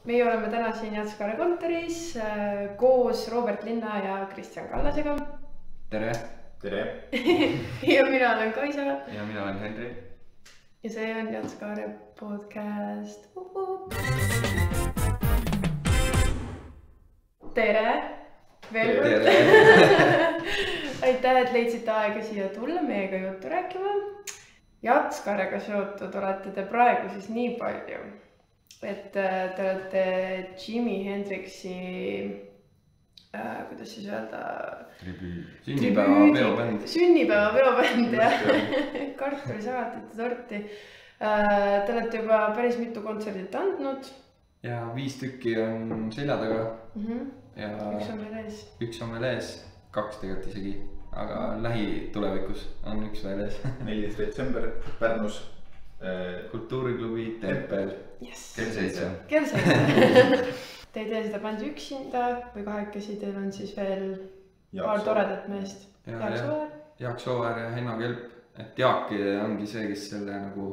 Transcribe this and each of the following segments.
Meie oleme täna siin Jatskare kontoris koos Robert Linna ja Kristjan Kallasega. Tere! Tere! Ja mina olen Kaisa. Ja mina olen Henri. Ja see on Jatskare podcast. Tere! Veel kord! Aitäh, et leidsite aega siia tulla meiega juttu rääkima. Jatskarega seotud olete te praegu siis nii palju, et te olete Jimi Hendrixi, kuidas siis öelda? Sünnipäeva peobänd ja kartulisalatite torti. Te olete juba päris mitu kontserdit andnud. Ja 5 tükki on selja taga. Ja üks on veel ees. Üks on veel ees, 2 tegelikult isegi, aga lähitulevikus on üks veel ees. 14. detsember Pärnus. Kultuuriklubi Tempel. Kell 7. Kell 7. Te ei tee seda bändi üksinda või kahekesi, teil on siis veel paar toredat meest. Jaak Sooväär ja Henno Kelp. Et Jaak ongi see, kes selle nagu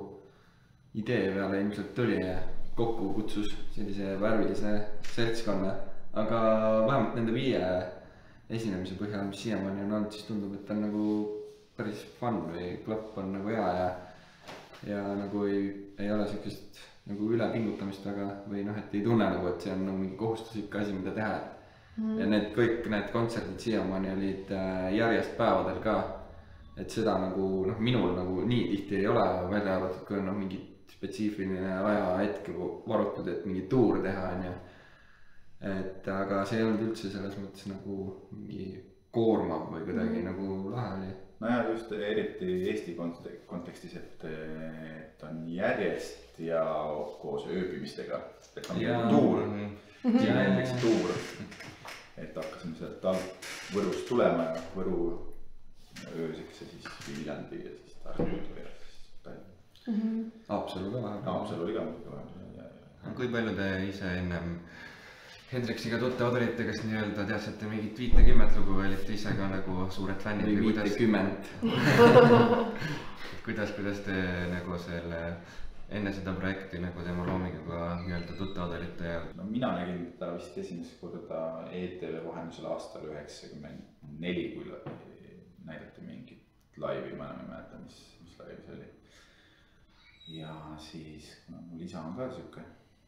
idee peale ilmselt tuli ja kokku kutsus sellise värvilise seltskonna. Aga vähemalt nende 5 esinemise põhjal, mis siiamaani on olnud, siis tundub, et on nagu päris fun või klapp on nagu hea ja nagu ei ole sellist nagu ülepingutamist väga või noh, et ei tunne nagu, et see on nagu mingi kohustuslik asi, mida teha. Ja kõik need kontserdid siiamaani olid järjest päevadel ka, et seda nagu minul nagu nii tihti ei ole välja arvatud, kui on mingi spetsiifiline ajahetk varutud, et mingi tuur teha on ju. Et aga see ei olnud üldse selles mõttes nagu mingi koormav või kuidagi nagu lahe oli. No ja just eriti Eesti kontekstis, et on järjest ja koos ööbimistega. Et on tuur, siin näiteks tuur, et hakkasime sealt alt Võrust tulema ja Võru ööseks ja siis Viljandi ja siis Tartu ja siis Tallinna. Haapsalu ka vahepeal. Haapsalu oli ka vahepeal. Kui palju te ise ennem Hendrixiga tuttavad olite, kas nii-öelda teadsite mingit 50 lugu või olite ise ka nagu suured fännid? Või 50. Kuidas te nagu selle enne seda projekti nagu tema loominguga nii-öelda tuttavad olite? No mina nägin ta vist esimest korda ETV vahendusel aastal 94, kui näidati mingit laivi, ma enam ei mäleta, mis laivi see oli. Ja siis, kuna mul isa on ka siuke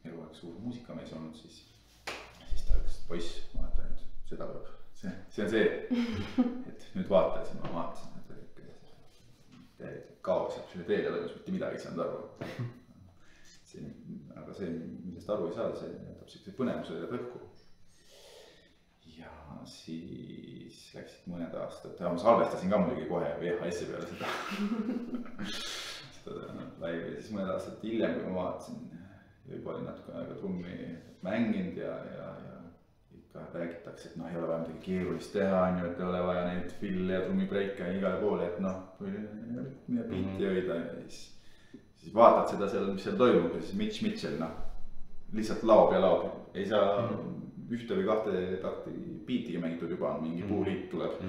eluaeg suur muusikamees olnud, siis ta ütles, et poiss, vaata nüüd, seda peab, see on see, et nüüd vaata, siis ma vaatasin, et kaos jääb selle teele, toimus mitte midagi ei saanud aru. Aga see, millest aru ei saa, see jätab sellise põnevuse ja tõhku. Ja siis läksid mõned aastad, ma salvestasin ka muidugi kohe VHS-i peale seda laivi ja siis mõned aastad hiljem, kui ma vaatasin, juba oli natuke aega trummi mänginud ja ikka räägitakse, et ei ole vaja midagi keerulist teha, et ei ole vaja neid fille ja trummibreike igale poole, et mida biiti hoida ja siis vaatad seda seal, mis seal toimub ja siis Mitch Mitchell, lihtsalt laob ja laob, ei saa 1 või 2 takti biitiga mängitud juba, mingi puuliit tuleb.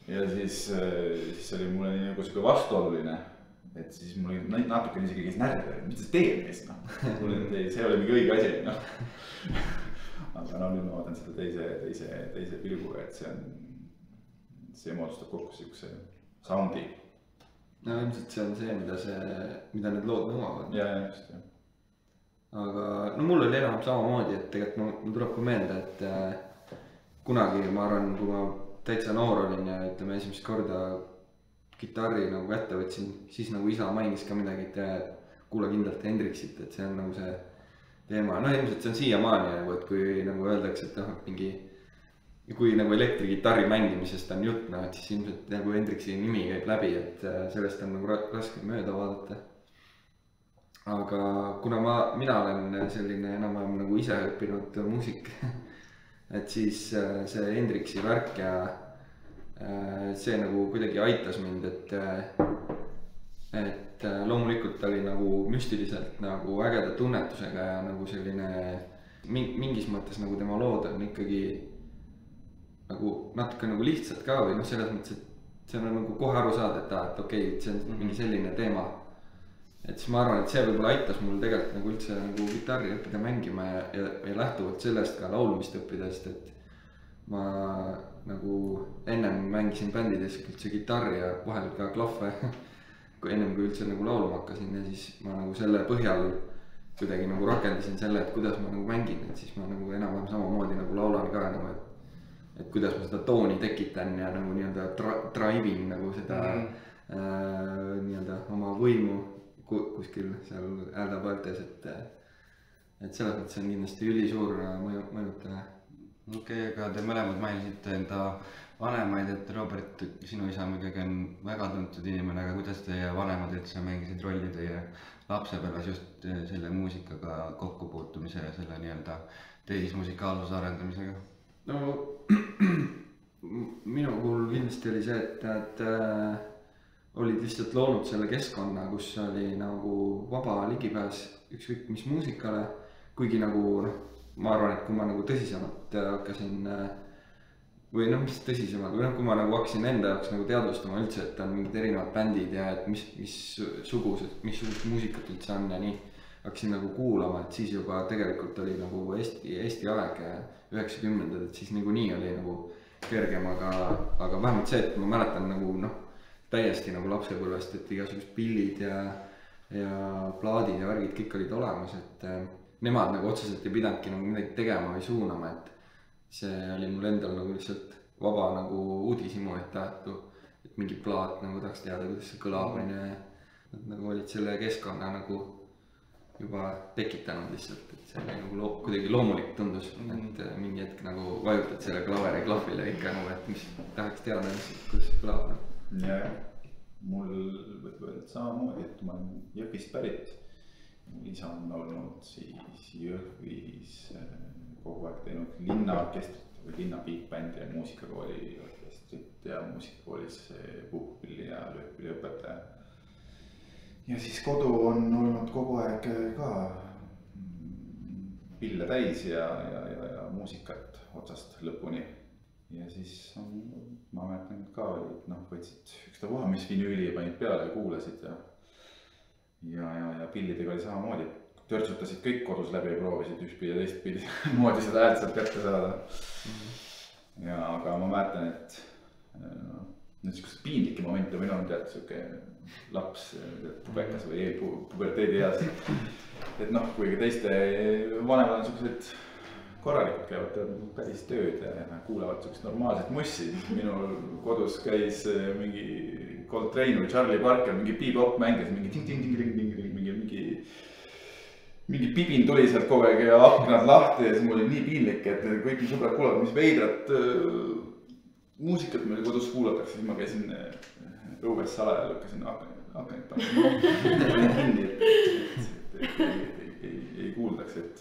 Ja siis oli mulle nii nagu siuke vastuoluline. Et siis mul oli natuke isegi käis närvi, mis sa teed mees, see oli mingi õige asi, Aga nüüd ma vaatan seda teise pilguga, et see moodustab kokku siukse soundi. No ilmselt see on see, mida need lood nõuavad. Ja just, jah. Aga mul oli enam samamoodi, et tegelikult mul tuleb ka meelde, et kunagi ma arvan, kui ma täitsa noor olin ja ütleme esimest korda gitarri nagu kätte võtsin, siis nagu isa mainis ka midagi, et kuula kindlalt Hendrixit, et see on nagu see teema. Ilmselt see on siiamaani, et kui nagu öeldakse, et mingi, kui nagu elektrigitarri mängimisest on jutt, et siis ilmselt nagu Hendrixi nimi käib läbi, et sellest on nagu raske mööda vaadata. Aga kuna mina olen selline enam-vähem nagu ise õppinud muusik, et siis see Hendrixi värk ja see nagu kuidagi aitas mind, et loomulikult oli nagu müstiliselt nagu ägeda tunnetusega ja nagu selline mingis mõttes nagu tema lood on ikkagi nagu natuke nagu lihtsalt ka või selles mõttes, et see on nagu kohe aru saada, et okei, see on mingi selline teema. et siis ma arvan, et see võib-olla aitas mul tegelikult nagu üldse nagu kitarri õppida mängima ja lähtuvalt sellest ka laulmist õppida, sest et ma nagu ennem mängisin bändides üldse kitarri ja vahel ka klahve kui ennem kui üldse nagu laulma hakkasin ja siis ma nagu selle põhjal kuidagi nagu rakendasin selle, et kuidas ma nagu mängin, et siis ma nagu enam-vähem samamoodi nagu laulan ka nagu, et kuidas ma seda tooni tekitan ja nagu nii-öelda drive'in nagu seda nii-öelda oma võimu kuskil seal hääldapaeltes, et selles mõttes on kindlasti ülisuur mõjutaja. Okei, aga te mõlemad mainisite enda vanemaid, et Robert, sinu isa muidugi on väga tuntud inimene, aga kuidas teie vanemad üldse mängisid rolli teie lapsepõlves just selle muusikaga kokkupuutumise ja selle nii-öelda tehismusikaalsuse arendamisega? No minu puhul kindlasti oli see, et nad olid lihtsalt loonud selle keskkonna, kus oli nagu vaba ligipääs ükskõik mis muusikale, kuigi nagu noh, ma arvan, et kui ma nagu tõsisemalt hakkasin või noh, mis tõsisemalt, või noh, kui ma nagu hakkasin enda jaoks nagu teadvustama üldse, et on mingid erinevad bändid ja et missugust muusikat üldse on ja nii, hakkasin nagu kuulama, et siis juba tegelikult oli nagu Eesti aeg 90-ndad, et siis niikuinii oli nagu kergem, aga vähemalt see, et ma mäletan nagu noh, täiesti nagu lapsepõlvest, et igasugused pillid ja plaadid ja värgid kõik olid olemas, et nemad nagu otseselt ei pidanudki nagu midagi tegema või suunama, et see oli mul endal nagu lihtsalt vaba nagu uudishimu, et mingi plaat nagu tahaks teada, kuidas see kõlab on ja nad nagu olid selle keskkonna nagu juba tekitanud lihtsalt, et see oli nagu kuidagi loomulik tundus, et mingi hetk nagu vajutad selle klaveri klahvile ikka nagu, et mis tahaks teada, kuidas see kõlab. Ja mul võib öelda samamoodi, et ma olen Jõhvist pärit. Mul isa on olnud siis Jõhvis kogu aeg teinud linnaorkestrit või linna big-bändi ja muusikakooli orkestrit ja muusikakoolis puhkpilli ja löökpilli õpetaja. Ja siis kodu on olnud kogu aeg ka pille täis ja muusikat otsast lõpuni. Ja siis ma mäletan ka, et noh, võtsid ükstapuha, mis vinüüli panid peale ja kuulasid ja pillidega oli samamoodi. Törtsutasid kõik kodus läbi ja proovisid ühtpidi ja teistpidi moodi seda häält sealt kätte saada. Ja aga ma mäletan, et nüüd siuksed piinlikke momente või on tead siuke laps, pubekas või puberteedi eas. Et noh, kuigi teiste vanemad on siuksed korralikult käivad päris tööd ja kuulavad siukest normaalset mussi, siis minul kodus käis mingi Coltrane või Charlie Parker, mingi bebop mängis, mingi pibin tuli sealt kogu aeg ja aknad lahti ja siis mul oli nii piinlik, et kõik mu sõbrad kuulavad, mis veidrat muusikat meil kodus kuulatakse, siis ma käisin õues salaja, lükkasin aknad kinni, et ei kuuldaks, et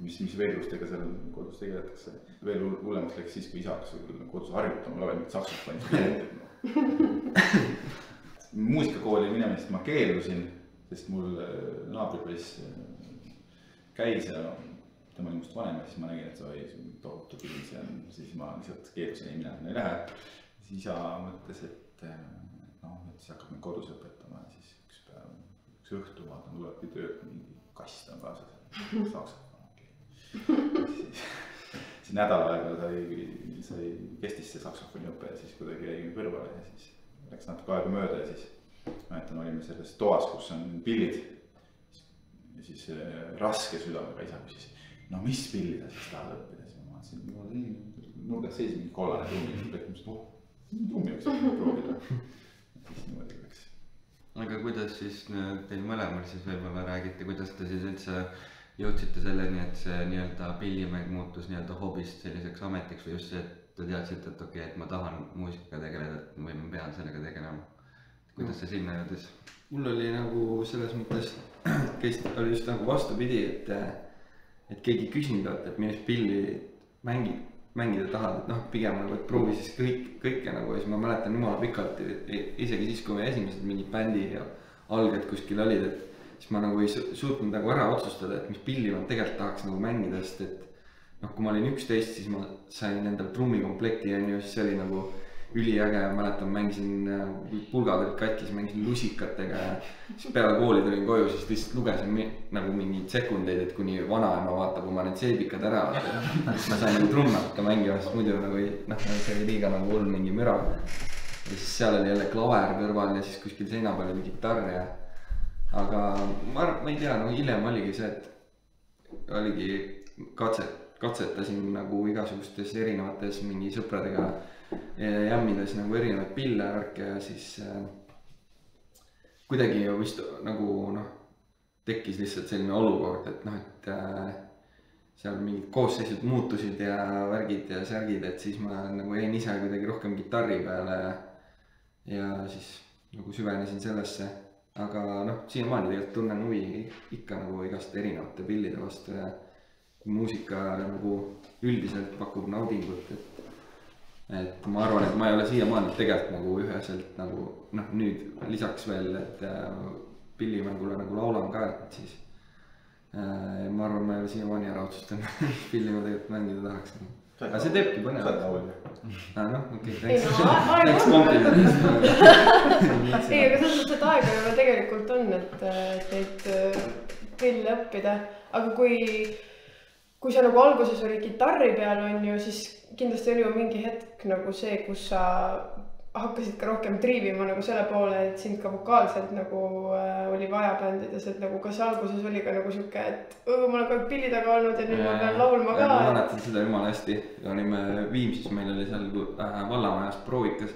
mis veidrustega seal kodus tegeletakse. Veel hullemaks läks siis, kui isa hakkas kodus harjutama, lavel mingit saksofoni. Muusikakooli minemist ma keeldusin, sest mul naabripoiss käis ja tema oli must vanem ja siis ma nägin, et see oli tohutu pilis ja siis ma lihtsalt keeldusin, ei mina sinna ei lähe. Siis isa mõtles, et noh, et siis hakkab mind kodus õpetama ja siis üks õhtu vaatan, tulebki töölt mingi kast on kaasas, saksofon. Siis nädal aega sai kestis see saksofoni õpe ja siis kuidagi jäi kõrvale ja siis läks natuke aega mööda ja siis mäletan, olime selles toas, kus on pillid ja siis raske südamega isa küsis, no mis pilli ta siis tahad õppida, siis ma vaatasin, nurgas seis mingi kollane trummi võiks proovida ja siis niimoodi läks. Aga kuidas siis teil mõlemal siis võib-olla räägite, kuidas te siis üldse jõudsite selleni, et see nii-öelda pillimäng muutus nii-öelda hobist selliseks ametiks või just see, et te teadsite, et okei, et ma tahan muusikaga tegeleda või ma pean sellega tegelema. Kuidas see sinna jõudis? Mul oli nagu selles mõttes, oli just nagu vastupidi, et keegi küsinud, et millest pilli mängida tahad, et noh, pigem nagu, et proovi siis kõike nagu ja siis ma mäletan jumala pikalt, isegi siis, kui me esimesed mingid bändi ja alged kuskil olid, et siis ma nagu ei suutnud nagu ära otsustada, et mis pilli ma tegelikult tahaks nagu mängida, sest et noh, kui ma olin 11, siis ma sain endal trummikomplekti ja siis oli nagu üliäge, mäletan, mängisin, pulgad olid katkis, mängisin lusikatega ja siis peale kooli tulin koju, siis lihtsalt lugesin nagu mingeid sekundeid, et kuni vanaema vaatab oma need seebikad ära. siis ma sain nagu trummi hakka mängima, sest muidu nagu see oli liiga nagu hull mingi müra. Ja siis seal oli jälle klaver kõrval ja siis kuskil seina peal oli kitarr ja aga ma ei tea, no hiljem oligi see, et oligi katsetasin nagu igasugustes erinevates mingi sõpradega jämmides nagu erinevaid pille värke ja siis kuidagi vist nagu tekkis lihtsalt selline olukord, et et seal mingid koosseisud muutusid ja värgid ja särgid, et siis ma nagu jäin ise kuidagi rohkem kitarri peale ja siis nagu süvenesin sellesse. Aga siiamaani tegelikult tunnen huvi ikka nagu igast erinevate pillide vastu ja muusika nagu üldiselt pakub naudingut, et ma arvan, et ma ei ole siiamaani tegelikult nagu üheselt nagu nüüd lisaks veel, et pillimängule nagu laulan ka, et siis ma arvan, ma ei ole siiamaani ära otsustanud, pilli ma tegelikult mängida tahaks. Aga see teebki põnevat. Okei, thanks kompliment. Ei, aga selles mõttes, et aega juba tegelikult on, et neid pille õppida, aga kui sa nagu alguses oli kitarri peal on ju, siis kindlasti oli ju mingi hetk nagu see, kus sa hakkasid ka rohkem triivima nagu selle poole, et sind ka vokaalselt nagu oli vaja bändides, et nagu kas alguses oli ka nagu siuke, et ma olen ka pilli taga olnud ja nüüd ma pean laulma ka. Ma mäletan seda jumala hästi, olime Viimsis, meil oli seal Vallamajas proovikas,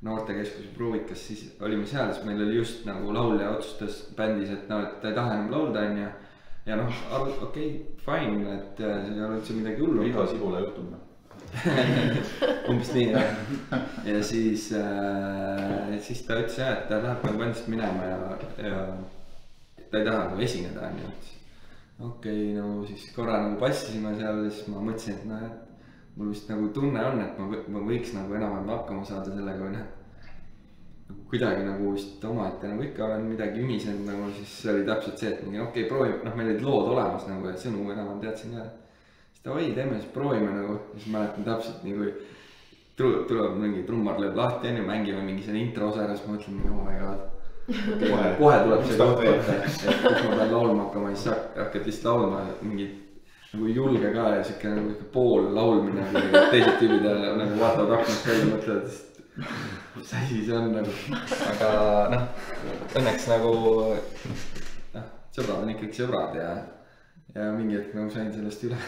noortekeskuse proovikas, siis olime seal, siis meil oli just nagu laulja otsustas bändis, et ta ei taha enam laulda ja okei, fine, et see ei ole üldse midagi hullu. Iga Sibula juhtum. Umbes nii ja siis ta ütles jah, et ta läheb nagu bändist minema ja ta ei taha nagu esineda. Okei, siis korra nagu passisime seal ja siis ma mõtlesin, et mul vist nagu tunne on, et ma võiks nagu enam hakkama saada sellega või kuidagi nagu vist omaette nagu ikka olen midagi ümisenud nagu, siis oli täpselt see, et okei, proovime, meil olid lood olemas nagu ja sõnu enam teadsin ka. Siis ta teeme siis proovime nagu, siis mäletan täpselt nii kui tuleb mingi trummar lööb lahti ja mängime mingi selle intro osa ära, siis ma mõtlen, oh my god. Kohe tuleb see koht võtta, et kus ma pean laulma hakkama, siis hakkad vist laulma mingi nagu julge ka ja siuke nagu pool laulmine, teised tüübid nagu vaatavad aknast välja, mõtlevad, mis asi see on nagu, aga õnneks nagu sõbrad on ikkagi sõbrad ja mingi hetk nagu sain sellest üle.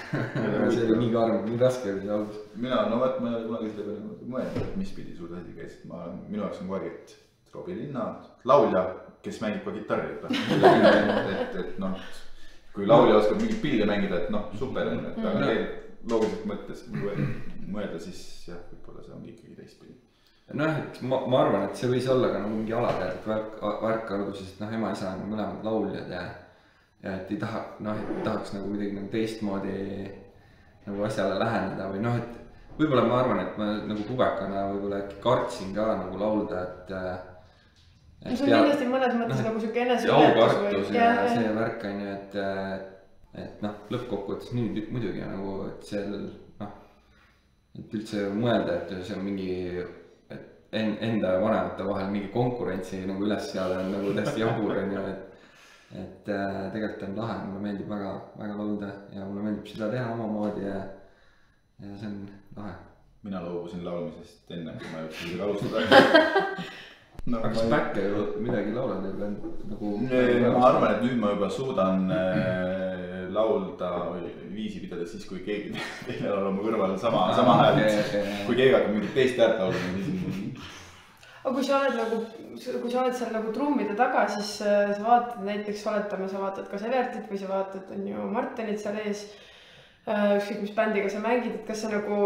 See oli nii karm, nii raske oli see algus. Ma ei ole kunagi selle peale mõelnud, et mis pidi sulle asi käis, minu jaoks on kogu aeg, et Robbie Linna, laulja, kes mängib ka kitarri, et kui laulja oskab mingit pilli mängida, et super on, et aga loogiliselt mõttes mõelda, siis jah, võib-olla see on ikkagi teistpidi. Ma arvan, et see võis olla ka nagu mingi alateadlik värk alguses, et ema-isa on mõlemad lauljad ja et ei tahaks nagu kuidagi nagu teistmoodi nagu asjale läheneda või et võib-olla ma arvan, et ma nagu pubekana võib-olla äkki kartsin ka nagu laulda, et see on kindlasti mõnes mõttes nagu siuke eneseületus ja see värk on ju, et lõppkokkuvõttes nüüd muidugi nagu, et seal et üldse mõelda, et see on mingi enda ja vanemate vahel mingi konkurentsi nagu üles seada on nagu täiesti jabur on ju, et tegelikult on lahe, mulle meeldib väga laulda ja mulle meeldib seda teha omamoodi ja see on lahe. Mina loobusin laulmisest enne, kui ma jõudsin isegi alustada. Aga kas päkke ju midagi laulad nagu? Ma arvan, et nüüd ma juba suudan laulda või viisi pidada siis, kui keegi teine on oma kõrval sama hääl. Kui keegi hakkab mingit teist häält laulda, siis aga kui sa oled seal nagu trummide taga, siis sa vaatad näiteks, oletame, sa vaatad kas Evertit või sa vaatad on ju Martinit seal ees, ükskõik mis bändiga sa mängid, et kas sa nagu,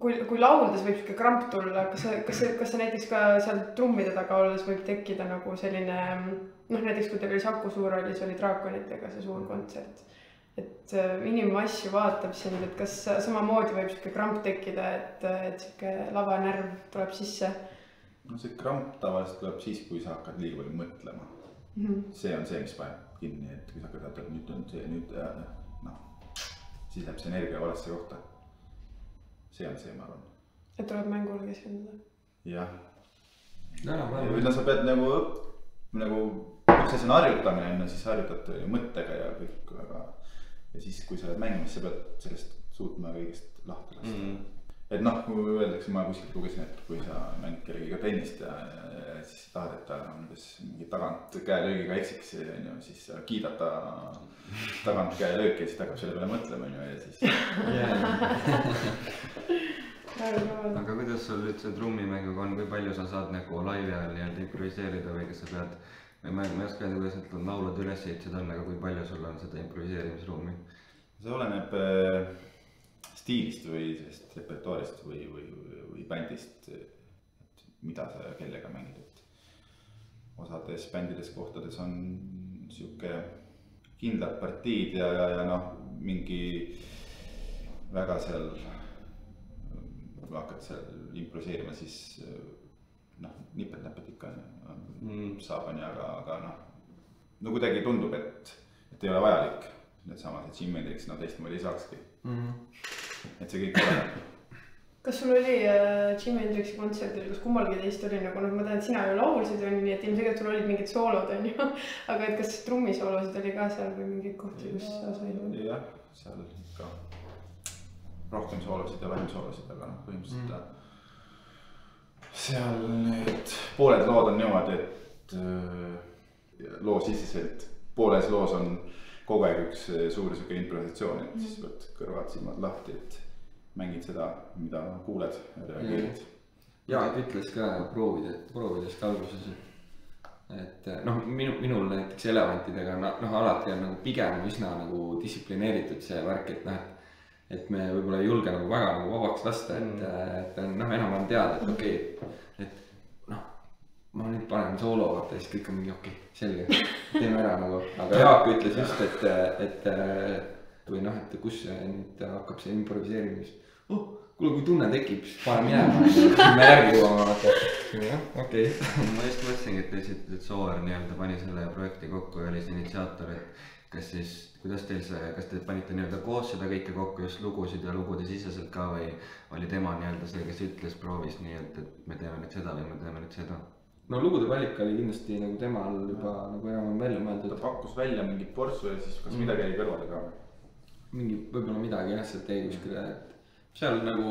kui lauldes võib siuke kramp tulla, kas sa näiteks ka seal trummide taga olles võib tekkida nagu selline, näiteks kui teil oli Saku Suurhallis oli Draakonitega see suur kontsert, et inimmass ju vaatab sind, et kas samamoodi võib siuke kramp tekkida, et siuke lavanärv tuleb sisse? See kramp tavaliselt tuleb siis, kui sa hakkad liiga palju mõtlema. See on see, mis paneb kinni, et kui sa hakkad, et nüüd on see, siis läheb see energia valesse kohta. See on see, ma arvan. et tuleb mängule keskenduda. jah. või no sa pead nagu üks asi on harjutamine, siis harjutad mõttega ja kõik, aga ja siis, kui sa oled mängimas, sa pead sellest suutma kõigest lahti lasta. Et noh, kui öeldakse, ma kuskilt lugesin, et kui sa mängid kellegiga tennist ja siis tahad, et ta mingi tagant käelöögiga eksiks, siis sa kiidad ta tagant käelööki ja siis ta hakkab selle peale mõtlema ja siis aga kuidas sul üldse trummimänguga on, kui palju sa saad nagu laivi ajal nii-öelda improviseerida või kas sa pead, ma ei oska öelda, kuidas need laulud üles ehitused on, aga kui palju sul on seda improviseerimisruumi? See oleneb stiilist või sellest repertuaarist või bändist, et mida sa kellega mängid, et osades bändides kohtades on siuke kindlad partiid ja noh, mingi väga seal, kui hakkad seal improviseerima, siis noh, nipet-näpet ikka saab, aga noh, no kuidagi tundub, et ei ole vajalik. Need samad, et Jimi Hendrix, no teistmoodi ei saakski. Et see kõik oleneb. Kas sul oli Jimi Hendrixi kontserdil, kus kummalgi teist oli nagu, noh, ma tean, et sina ju laulsid, nii et ilmselt sul olid mingid soolod, on ju, aga et kas trummisoolosid oli ka seal või mingid kohti, kus sa said? Jah, seal ikka rohkem soolosid ja vähem soolosid, aga noh, põhimõtteliselt seal need pooled lood on niimoodi, et loo siseselt pooles loos on kogu aeg üks suur siuke improvisatsioon, et siis võt kõrvad silmad lahti, et mängid seda, mida kuuled ja reageerid. Jaak ütles ka proovidest alguses, et noh, minul näiteks elevantidega alati on nagu pigem üsna nagu distsiplineeritud see värk, et noh, et me võib-olla ei julge nagu väga nagu vabaks lasta, et noh, enam on teada, et okei, et noh, ma nüüd panen soolo, vaata, siis kõik on mingi okei, selge, teeme ära nagu, aga Jaak ütles just, et või noh, et kus nüüd hakkab see improviseerimis, kuule, kui tunne tekib, siis pane minema, me järgi jõuame, vaata, okei. Ma just mõtlesingi, et te esitate, et Sooäär nii-öelda pani selle projekti kokku ja oli see initsiaator, et kas siis, kuidas teil see, kas te panite nii-öelda koos seda kõike kokku, just lugusid ja lugude siseselt ka või oli tema nii-öelda see, kes ütles proovis nii, et me teeme nüüd seda või me teeme nüüd seda? No lugude valik oli kindlasti nagu temal juba nagu enam välja mõeldud. Ta pakkus välja mingi portsu ja siis kas midagi jäi kõrvale ka? Mingi, võib-olla midagi jah, sealt jäi kuskile, et seal nagu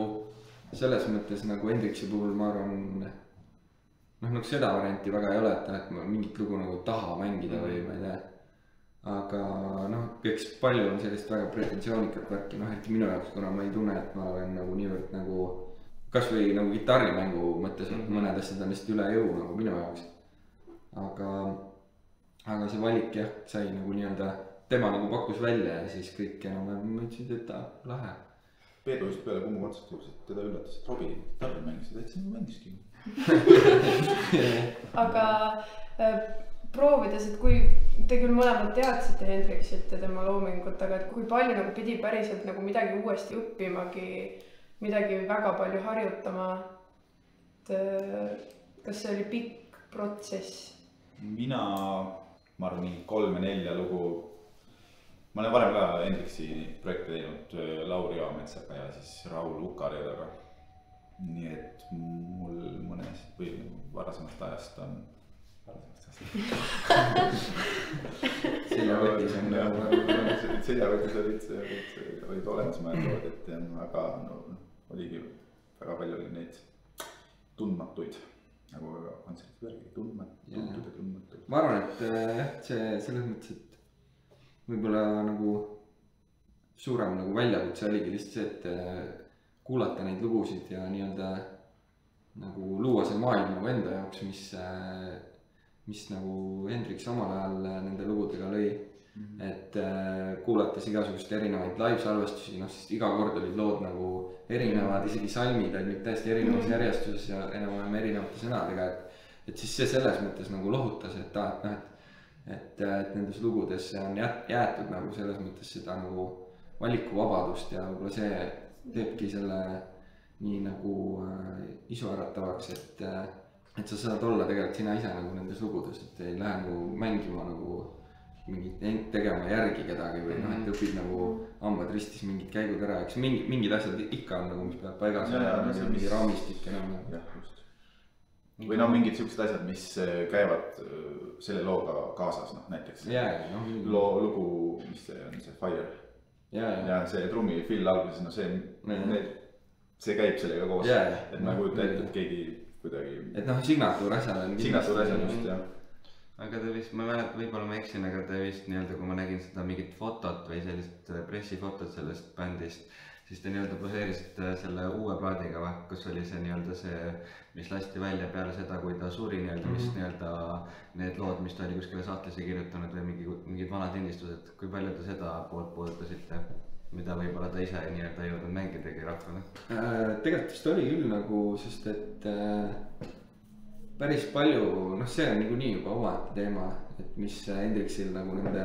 selles mõttes nagu Hendrixi puhul ma arvan, noh nagu seda varianti väga ei ole, et ma mingit lugu nagu taha mängida või ma ei tea. Aga noh, eks palju on sellist väga pretensioonikat värki, noh et minu jaoks, kuna ma ei tunne, et ma olen nagu niivõrd nagu kas või nagu kitarrimängu mõttes, et mõned asjad on lihtsalt üle jõu nagu minu jaoks. Aga see valik jah, sai nagu nii-öelda, tema nagu pakkus välja ja siis kõik enam mõtlesid, et ta lahe. Peedu just peale Kummu kontserti juures, et teda üllatas, et Robbie gitarri mängis, ta täitsa nagu mängiski. Aga proovides, et kui te küll mõlemad teadsite Hendrixit ja tema loomingut, aga et kui palju nagu pidi päriselt nagu midagi uuesti õppimagi, midagi väga palju harjutama, et kas see oli pikk protsess? Mina, ma arvan, 3-4 lugu, ma olen varem ka Hendrixi projekte teinud Lauri Joametsaga ja siis Raul Ukarjadaga. Nii et mul mõnes või varasemast ajast on seljakotis olid olemas mõeldood, et aga no, oligi väga palju oli neid tundmatuid, nagu väga kontserti järgi tuntud ja tundmatuid. Ma arvan, et jah, see selles mõttes, et võib-olla nagu suurem nagu väljakutse oligi lihtsalt see, et kuulata neid lugusid ja nii-öelda nagu luua see maailm nagu enda jaoks, mis nagu Hendrix omal ajal nende lugudega lõi. Et kuulates igasugust erinevaid live-salvestusi, noh siis iga kord olid lood nagu erinevad, isegi salmid olid täiesti erinevas järjestuses ja enam erinevate sõnadega, et siis see selles mõttes nagu lohutas, et nendes lugudes on jäetud nagu selles mõttes seda nagu valikuvabadust ja võib-olla see teebki selle nii nagu isuäratavaks, et sa saad olla tegelikult sina ise nagu nendes lugudes, et ei lähe nagu mängima nagu mingi tegema järgi kedagi või noh, et õpid nagu hambad ristis mingid käigud ära, eks mingid asjad ikka on nagu, mis peab paigas olema, mingi raamistik enam. jah, just. või no mingid siuksed asjad, mis käivad selle looga kaasas, noh näiteks lugu, mis see on, see Fire ja see trummi fill alguses, no see käib sellega koos, et ma ei kujuta ette, et keegi kuidagi et noh, signatuur asjal on just, jah. Aga te vist, ma mäletan, võib-olla ma eksin, aga te vist nii-öelda, kui ma nägin seda mingit fotot või sellist pressifotot sellest bändist, siis te nii-öelda poseerisite selle uue plaadiga, kus oli see nii-öelda see, mis lasti välja peale seda, kui ta suri nii-öelda, mis nii-öelda need lood, mis ta oli kuskile sahtlisse kirjutanud või mingid vanad lindistused, kui palju te seda poolt puudutasite, mida võib-olla ta ise nii-öelda ei jõudnud mängidagi rahvale? Tegelikult vist oli küll nagu, sest et päris palju, noh see on niikuinii juba omaette teema, et mis Hendrixil nagu nende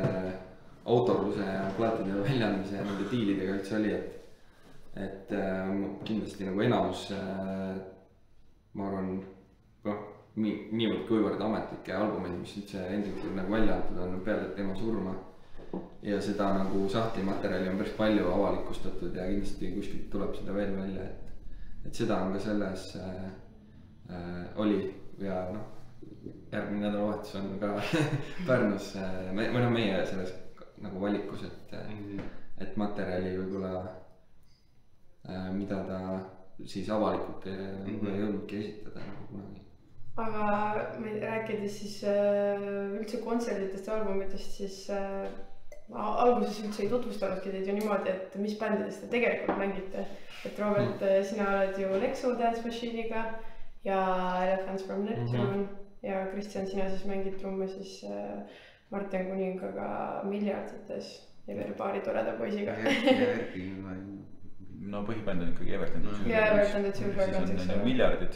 autorluse ja plaatide väljaandmise ja nende diilidega üldse oli, et kindlasti nagu enamus, ma arvan, noh, niivõrd kuivõrd ametlikke albumeid, mis üldse Hendrixil nagu välja antud on peale tema surma. Ja seda nagu sahtlimaterjali on päris palju avalikustatud ja kindlasti kuskilt tuleb seda veel välja, et seda on ka selles oli ja noh, järgmine nädalavahetus on ka Pärnus või noh, meie selles nagu valikus, et materjali võib-olla, mida ta siis avalikult ei jõudnudki esitada nagu kunagi. Aga rääkides siis üldse kontserditest ja albumitest, siis alguses üldse ei tutvustanudki teid ju niimoodi, et mis bändidest te tegelikult mängite. Et Robert, sina oled ju Lexo Dance Machine'iga ja Elephants from Neptune ja Kristjan, sina siis mängid trumme siis Martin Kuningaga Miljardites ja veel paari toreda poisiga. No põhibänd on ikkagi Everton. Ja Everton, et siis on Miljardid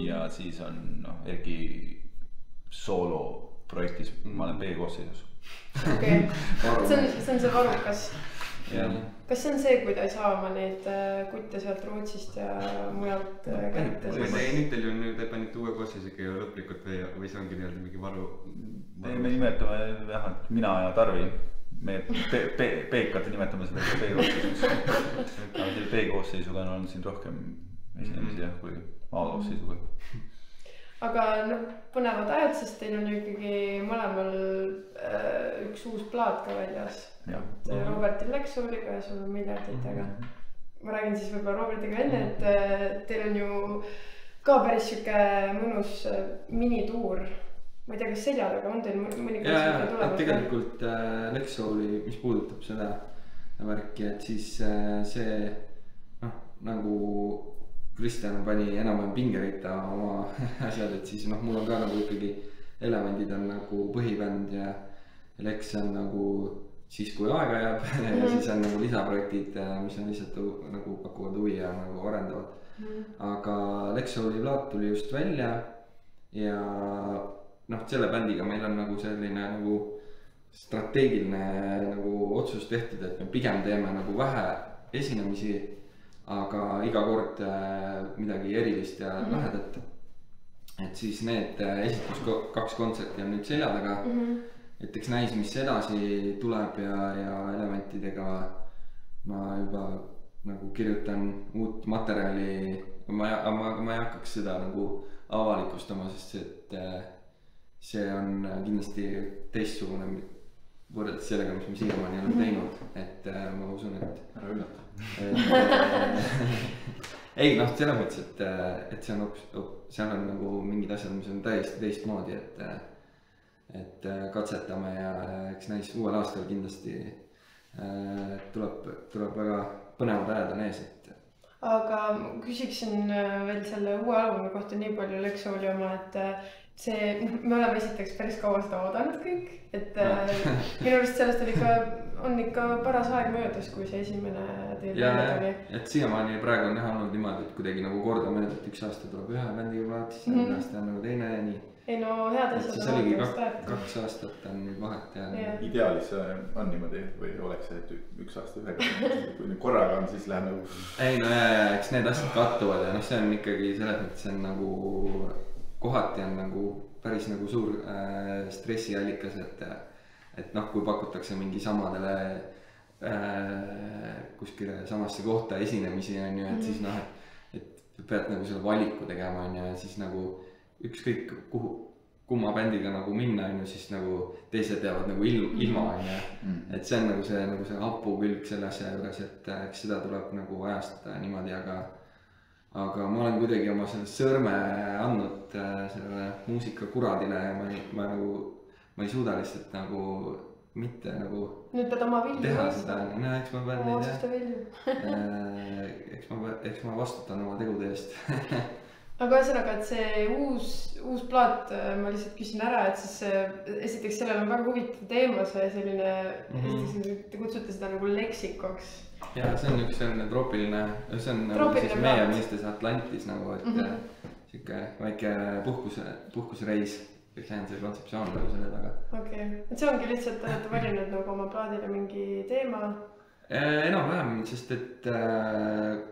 ja siis on Erki sooloprojektis, ma olen B-koosseisus. Okei, see on see Varukas. Kas see on see, kui ta ei saa oma neid kutte sealt Rootsist ja mujalt kätte? Nüüd te panite uue koosseisusega ju lõplikult või see ongi nii-öelda mingi varu? Me nimetame jah, et mina ja Tarvi, me Peekad nimetame seda B-koosseisuks. Aga selle B-koosseisuga on siin rohkem esinemisi jah, kui A-koosseisuga. Aga noh, põnevad ajad, sest teil on ju ikkagi mõlemal üks uus plaat ka väljas. Robertil Lexoliga ja sul on Miljarditega. Ma räägin siis võib-olla Robertiga enne, et teil on ju ka päris siuke mõnus minituur. Ma ei tea, kas selja taga on teil mõni kontsert tulemas? Tegelikult Lexoli, mis puudutab seda värki, et siis see nagu Kristjan pani enam-vähem pingeritta oma asjad, et siis mul on ka nagu ikkagi Elevandid on nagu põhibänd ja Lex on nagu siis, kui aega jääb ja siis on nagu lisaprojektid, mis on lihtsalt nagu pakuvad huvi ja nagu arendavad. Aga Lexoli plaat tuli just välja ja noh, selle bändiga meil on nagu selline nagu strateegiline nagu otsus tehtud, et me pigem teeme nagu vähe esinemisi, aga iga kord midagi erilist ja lahedat. Et siis need kaks kontserti on nüüd selja taga. Et eks näis, mis edasi tuleb ja Elevantidega ma juba nagu kirjutan uut materjali. Ma ei hakkaks seda nagu avalikustama, sest et see on kindlasti teistsugune võrreldes sellega, mis me siiamaani oleme teinud, et ma usun, et ära üllata. Ei noh, selles mõttes, et seal on nagu mingid asjad, mis on täiesti teistmoodi, et katsetame ja eks näis uuel aastal kindlasti tuleb väga põnevad ajad on ees, et. Aga küsiksin veel selle uue albumi kohta nii palju Lexoli oma, et see, me oleme esiteks päris kaua seda oodanud kõik, et minu arust sellest on ikka paras aeg möödas, kui see esimene teil oli. Et siiamaani praegu on näha olnud niimoodi, et kuidagi nagu korda mööda, et üks aasta tuleb ühe bändiga plaat, siis üks aasta on nagu teine ja nii. Ei no head asjad siis oligi 2 aastat on nüüd vahet ja. Ideaalis on niimoodi või oleks see, et üks aasta ühega, kui korraga on, siis läheb nagu. Ei no eks need asjad kattuvad ja noh, see on ikkagi selles mõttes on nagu kohati on nagu päris nagu suur stressiallikas, et noh, kui pakutakse mingi samadele kuskile samasse kohta esinemisi on ju, et siis noh, et pead nagu selle valiku tegema on ju, ja siis nagu ükskõik kumma bändiga nagu minna on ju, siis nagu teised jäävad nagu ilma on ju. Et see on nagu see hapu külg selle asja juures, et eks seda tuleb nagu ajastada niimoodi, aga ma olen kuidagi oma selle sõrme andnud sellele muusikakuradile ja ma ei suuda lihtsalt nagu mitte nagu nüüd pead oma vilju teha seda, no eks ma pean neid otsuste vilju. eks ma vastutan oma tegude eest. aga ühesõnaga, et see uus plaat, ma lihtsalt küsin ära, et siis esiteks sellel on väga huvitav teema, see selline, esiteks te kutsute seda nagu leksikoks. ja see on üks selline troopiline, see on nagu siis meie mõistes Atlantis nagu, et siuke väike puhkusreis. Kõik lähen see kontseptsioon nagu selle taga. Okei, et see ongi lihtsalt, olete valinud nagu oma plaadile mingi teema? Enam-vähem, sest et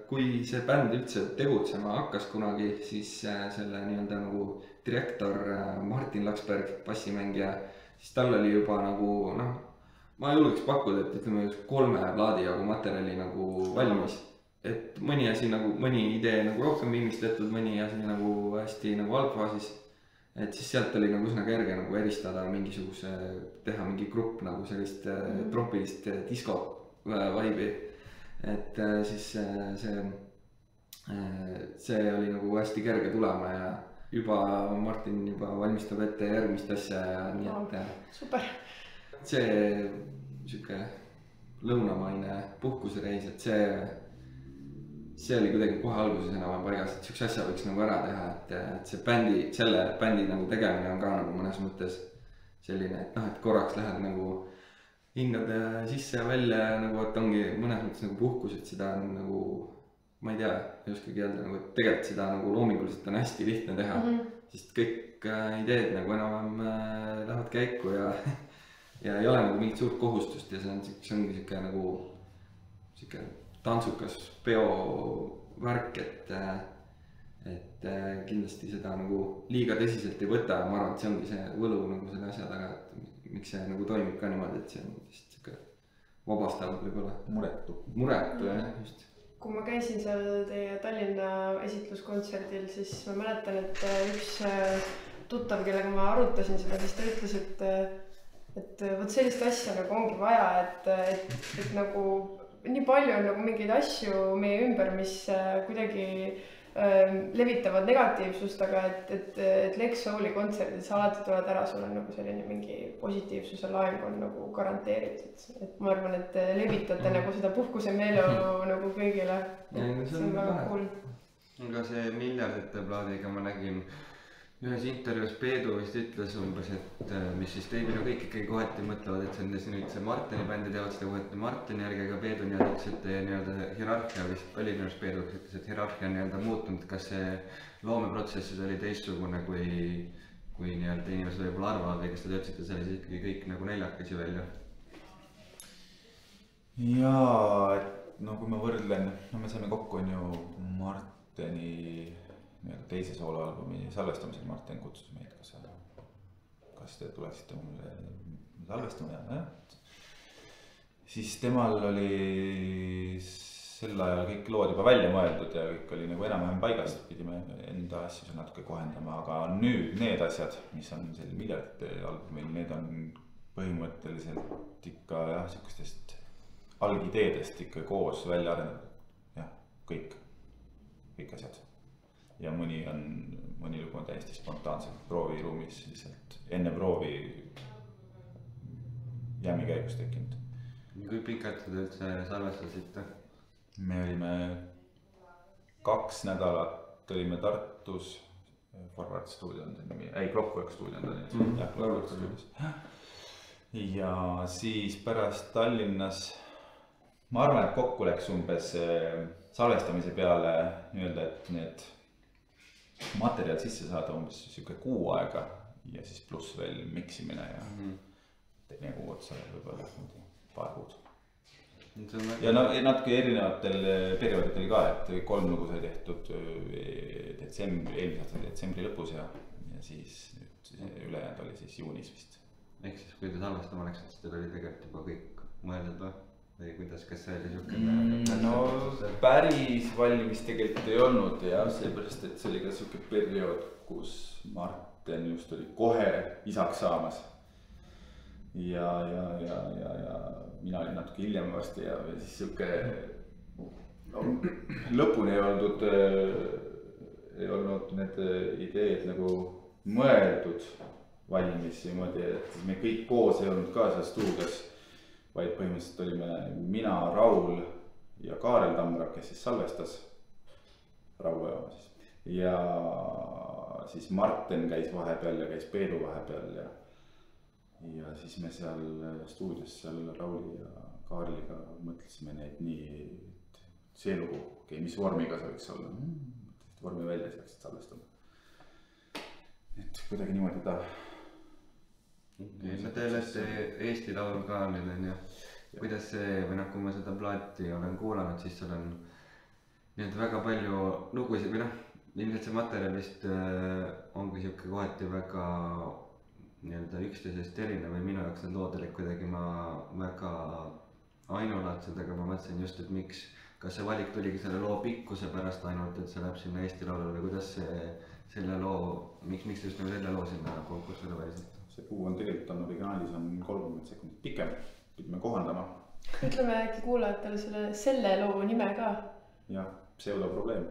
kui see bänd üldse tegutsema hakkas kunagi, siis selle nii-öelda nagu direktor Martin Laksberg, bassimängija, siis tal oli juba nagu noh, ma julgeks pakkuda, et ütleme 3 plaadi jagu materjali nagu valmis. Et mõni asi nagu, mõni idee nagu rohkem viimistletud, mõni asi nagu hästi nagu algfaasis. Et siis sealt oli nagu üsna kerge nagu eristada mingisuguse, teha mingi grupp nagu sellist troopilist disko vibe'i. Et siis see oli nagu hästi kerge tulema ja juba Martin juba valmistab ette järgmist asja ja nii et super. See siuke lõunamaine puhkusereis, et see oli kuidagi kohe alguses enam paigas, et siukse asja võiks nagu ära teha, et see selle bändi nagu tegemine on ka nagu mõnes mõttes selline, et noh, et korraks lähed nagu hingad sisse ja välja ja nagu, et ongi mõnes mõttes nagu puhkus, et seda on nagu, ma ei tea, ei oskagi öelda nagu, et tegelikult seda nagu loominguliselt on hästi lihtne teha, sest kõik ideed nagu enam lähevad käiku ja ei ole nagu mingit suurt kohustust ja see ongi siuke nagu siuke tantsukas peovärk, et kindlasti seda nagu liiga tõsiselt ei võta ja ma arvan, et see ongi see võlu nagu selle asja taga, et miks see nagu toimib ka niimoodi, et see on vist siuke vabastav võib-olla. Muretu jah, just. Kui ma käisin seal teie Tallinna esitluskontserdil, siis ma mäletan, et üks tuttav, kellega ma arutasin seda, siis ta ütles, et vot sellist asja nagu ongi vaja, et nagu nii palju on nagu mingeid asju meie ümber, mis kuidagi levitavad negatiivsust, aga et Lex Souli kontserdid sa alati tuled ära, sul on nagu selline mingi positiivsuse laeng on nagu garanteeritud. Et ma arvan, et levitate nagu seda puhkuse meeleolu nagu kõigile. See on väga cool. Aga see miljardite plaadiga ma nägin ühes intervjuus Peedu vist ütles umbes, et mis siis teiminu kõik ikkagi kohati mõtlevad, et see nüüd see Martini bändi teevad seda kohati Martini järgi, aga Peedu nii-öelda ütles, et nii-öelda hierarhia vist oli minu arust Peedu, ütles, et hierarhia on nii-öelda muutunud, kas see loomeprotsessis oli teistsugune kui nii-öelda inimesed võib-olla arvavad või kas te ütlesite selle siis ikkagi kõik nagu neljakesi välja? Jaa, et no kui ma võrdlen, no me saime kokku on ju Martini teise sooloalbumi salvestamisel, Martin kutsus meid, kas te tuleksite mulle salvestama ja siis temal oli sel ajal kõik lood juba välja mõeldud ja kõik oli nagu enam-vähem paigas, pidime enda asju natuke kohendama, aga nüüd need asjad, mis on sel miljardite albumil, need on põhimõtteliselt ikka jah, siukestest algideedest ikka koos välja arendatud, jah, kõik asjad. Ja mõni lugu on täiesti spontaanselt prooviruumis lihtsalt enne proovi jämi käigus tekkinud. Kui pikalt te üldse salvestasite? Me olime 2 nädalat olime Tartus, Forward stuudio on see nimi, Clockwork stuudio on see nimi, Clockwork stuudios. Ja siis pärast Tallinnas, ma arvan, et kokku läks umbes salvestamise peale nii-öelda, et need materjal sisse saada umbes siuke 6 aega ja siis pluss veel miksimine ja teine kuu otsa võib-olla paar kuud. Ja natuke erinevatel perioodidel ka, et 3 lugu sai tehtud eelmise aasta detsembri lõpus ja siis nüüd ülejäänud oli siis juunis vist. ehk siis kui te salvestama läksite, siis teil oli tegelikult juba kõik mõeldud või kuidas, kas see oli siuke no päris valmis tegelikult ei olnud ja sellepärast, et see oli ka siuke periood, kus Marten just oli kohe isaks saamas. Ja mina olin natuke hiljem varsti ja siis siuke no, lõpuni ei olnud need ideed nagu mõeldud valmis niimoodi, et me kõik koos ei olnud ka seal stuudios, vaid põhimõtteliselt olime mina, Raul ja Kaarel Tamra, kes siis salvestas Rauajaama siis. Ja siis Marten käis vahepeal ja käis Peedu vahepeal ja siis me seal stuudios seal Rauli ja Kaarliga mõtlesime neid nii, see lugu, mis vormiga see võiks olla, vormi välja saaksid salvestama. Et kuidagi niimoodi ta. No te olete Eesti Laul ka nüüd on ju. Kuidas see, või noh, kui ma seda plaati olen kuulanud, siis seal on nii-öelda väga palju lugusid või noh, ilmselt see materjal vist ongi siuke kohati väga nii-öelda üksteisest erinev või minu jaoks need lood olid kuidagi väga ainulaadsed, aga ma mõtlesin just, et miks, kas see valik tuligi selle loo pikkuse pärast ainult, et see läheb sinna Eesti Laulule või kuidas selle loo, miks te just nagu selle loo sinna konkursile valisite? See kuu on tegelikult on originaalis on 30 sekundit pikem, pidime kohandama. Ütleme äkki kuulajatele selle loo nime ka. Jah, pseudoprobleem.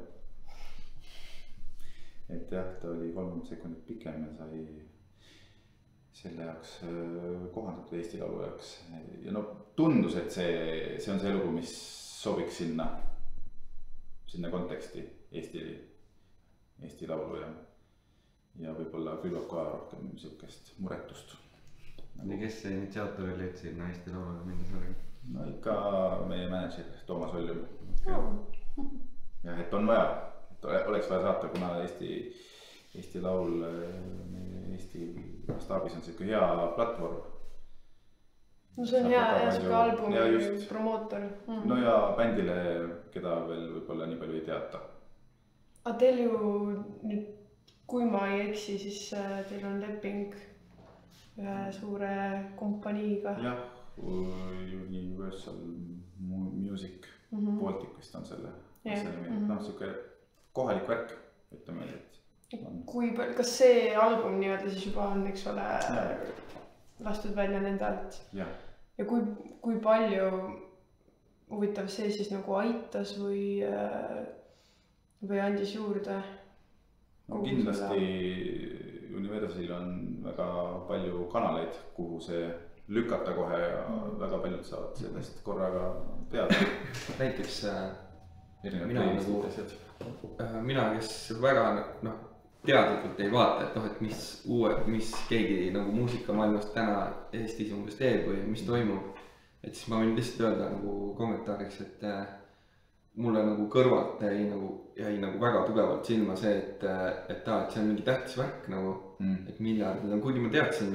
Et jah, ta oli 30 sekundit pikem ja sai selle jaoks kohandatud Eesti Laulu jaoks. Ja no tundus, et see on see lugu, mis sobiks sinna konteksti Eesti Laulu ja võib-olla küllab ka rohkem niisugust muretust. Ja kes see initsiaator oli, et sinna Eesti Laulule minna sellega? No ikka meie manager Toomas Oljum. Jah, et on vaja, et oleks vaja saata, kuna Eesti Laul Eesti staabis on selline hea platvorm. No see on hea siuke albumi promootor. No ja bändile, keda veel võib-olla nii palju ei teata. Aga teil ju nüüd, kui ma ei eksi, siis teil on leping ühe suure kompaniiga. Jah, Universal Music Baltic vist on selle nimi. No siuke kohalik värk, ütleme, et kui palju, kas see album nii-öelda siis juba on, eks ole, lastud välja nende alt? Ja kui palju huvitav see siis nagu aitas või andis juurde? No kindlasti Universalil on väga palju kanaleid, kuhu see lükata kohe ja väga paljud saavad sellest korraga teada. Näiteks mina, kes väga teadlikult ei vaata, et mis keegi nagu muusikamaailmast täna Eestis umbes teeb või mis toimub. Et siis ma võin lihtsalt öelda nagu kommentaariks, et mulle nagu kõrvalt jäi nagu väga tugevalt silma see, et see on mingi tähtis värk nagu, et miljardid on, kuigi ma teadsin,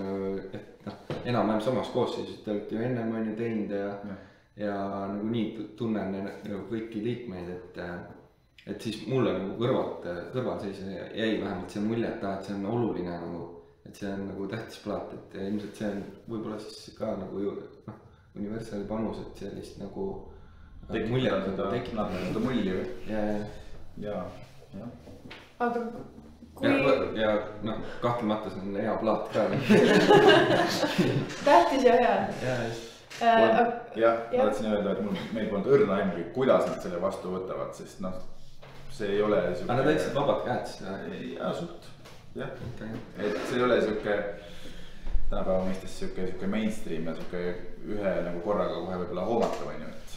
et enam-vähem samas koosseisus, te olete ju ennem on ju teinud ja nagu nii tunnen nagu kõiki liikmeid, et siis mulle nagu kõrvalseisja jäi vähemalt see mulje, et see on oluline nagu, et see on nagu tähtis plaat, et ilmselt see on võib-olla siis ka nagu Universali panus, et sellist nagu tekitada seda mulli või? Ja. Aga kui... Ja kahtlemata see on hea plaat ka. Tähtis ja hea. Jah, ma tahtsin öelda, et meil polnud õrna aimugi, kuidas nad selle vastu võtavad, sest see ei ole siuke... Aga nad võtsid vabad käed seda? Jaa, suht. Jah, et see ei ole siuke tänapäeva mõistes siuke mainstream ja siuke ühe nagu korraga kohe võibolla hoomatav on ju, et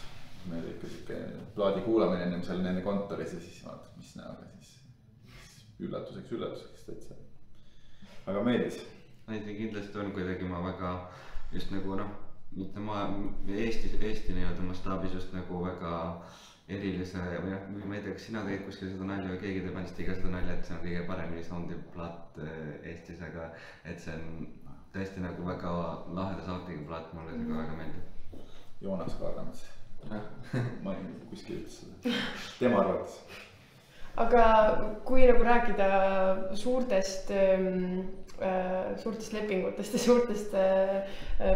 meil ikka siuke plaadi kuulamine ennem seal nende kontoris ja siis vaatad, mis näoga siis üllatuseks täitsa. Aga meeldis. Kindlasti on kuidagi ma väga just nagu mitte Eesti nii-öelda mastaabis just nagu väga erilise või ma ei tea, kas sina teed kuskil seda nalja või keegi teeb ainult iga seda nalja, et see on kõige paremini soundib plaat Eestis, aga et see on tõesti nagu väga laheda sautiga plaat, mulle see ka väga meeldib. Joonas ka arvamas. Ma ei kuskil ütles seda. Tema arvates. Aga kui nagu rääkida suurtest suurtest lepingutest ja suurtest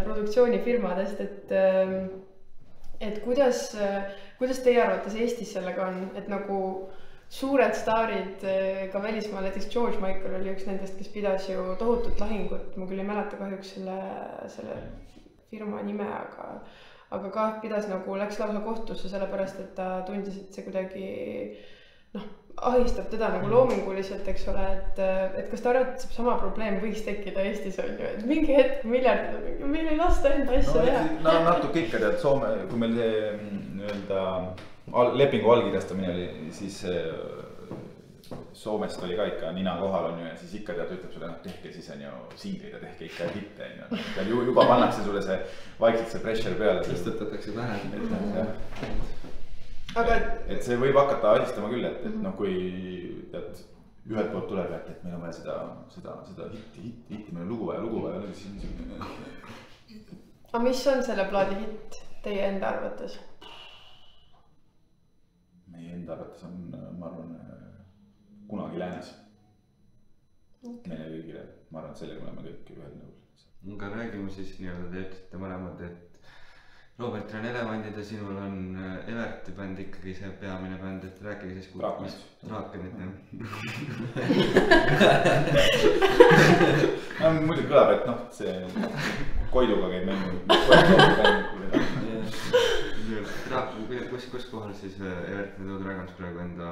produktsioonifirmadest, et kuidas teie arvates Eestis sellega on, et nagu suured staarid ka välismaal, näiteks George Michael oli üks nendest, kes pidas ju tohutut lahingut, ma küll ei mäleta kahjuks selle firma nime, aga ka pidas nagu, läks lausa kohtusse sellepärast, et ta tundis, et see kuidagi ahistab teda nagu loominguliselt, eks ole, et kas te arvate, et sama probleem võiks tekkida Eestis on ju, et mingi hetk miljardid on mingi, meil ei lasta enda asja teha. No natuke ikka tead, Soome, kui meil see nii-öelda lepingu allkirjastamine oli, siis Soomest oli ka ikka nina kohal on ju ja siis ikka tead ütleb sulle, tehke siis on ju singleid ja tehke ikka hitte on ju. Juba pannakse sulle see vaikselt see pressure peale. Sest tõtatakse vähe. Et see võib hakata ahistama küll, et kui tead ühelt poolt tuleb, et meil on vaja seda hitti, meil on lugu vaja. Aga mis on selle plaadi hitt teie enda arvates? Meie enda arvates on, ma arvan, kunagi läänes. Meile kõigile, ma arvan, et sellega oleme kõik ühel nõul. Aga räägime siis nii-öelda, te ütlesite mõlemad, et Robertil on Elevandid ja sinul on Everti bänd ikkagi see peamine bänd, et rääkige siis Draakenit, jah. Muidu kõlab, et see Koiduga käib mängu. Kus kohal siis Everti Two Dragons praegu enda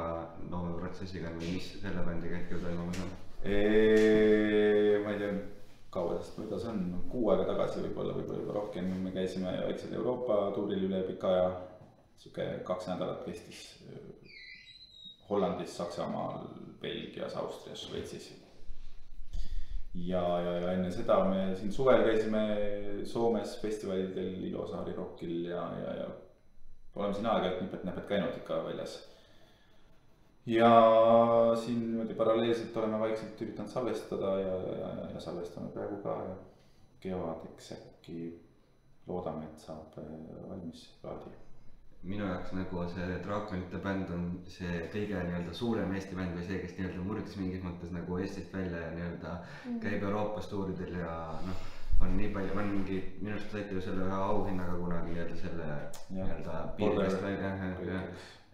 loomeprotsessiga või mis selle bändiga hetkel toimumas on? Ma ei tea, kaua sest kuidas on, 6 aega tagasi võib-olla rohkem, me käisime väiksel Euroopa tuuril üle pika aja, siuke 2 nädalat kestis Hollandis, Saksamaal, Belgias, Austrias, Šveitsis. Ja enne seda me siin suvel käisime Soomes festivalidel, Ilosaari Rockil ja oleme siin aeg-ajalt nipet-näpet käinud ikka väljas. Ja siin niimoodi paralleelselt oleme vaikselt üritanud salvestada ja salvestame praegu ka kevadeks äkki loodame, et saab valmis plaadi. Minu jaoks nagu see Draakonite bänd on see kõige nii-öelda suurem Eesti bänd või see, kes nii-öelda murdis mingis mõttes nagu Eestist välja ja nii-öelda käib Euroopas tuuridel ja on nii palju, ongi minu arust saite ju selle ühe auhinnaga kunagi nii-öelda selle nii-öelda piirist välja.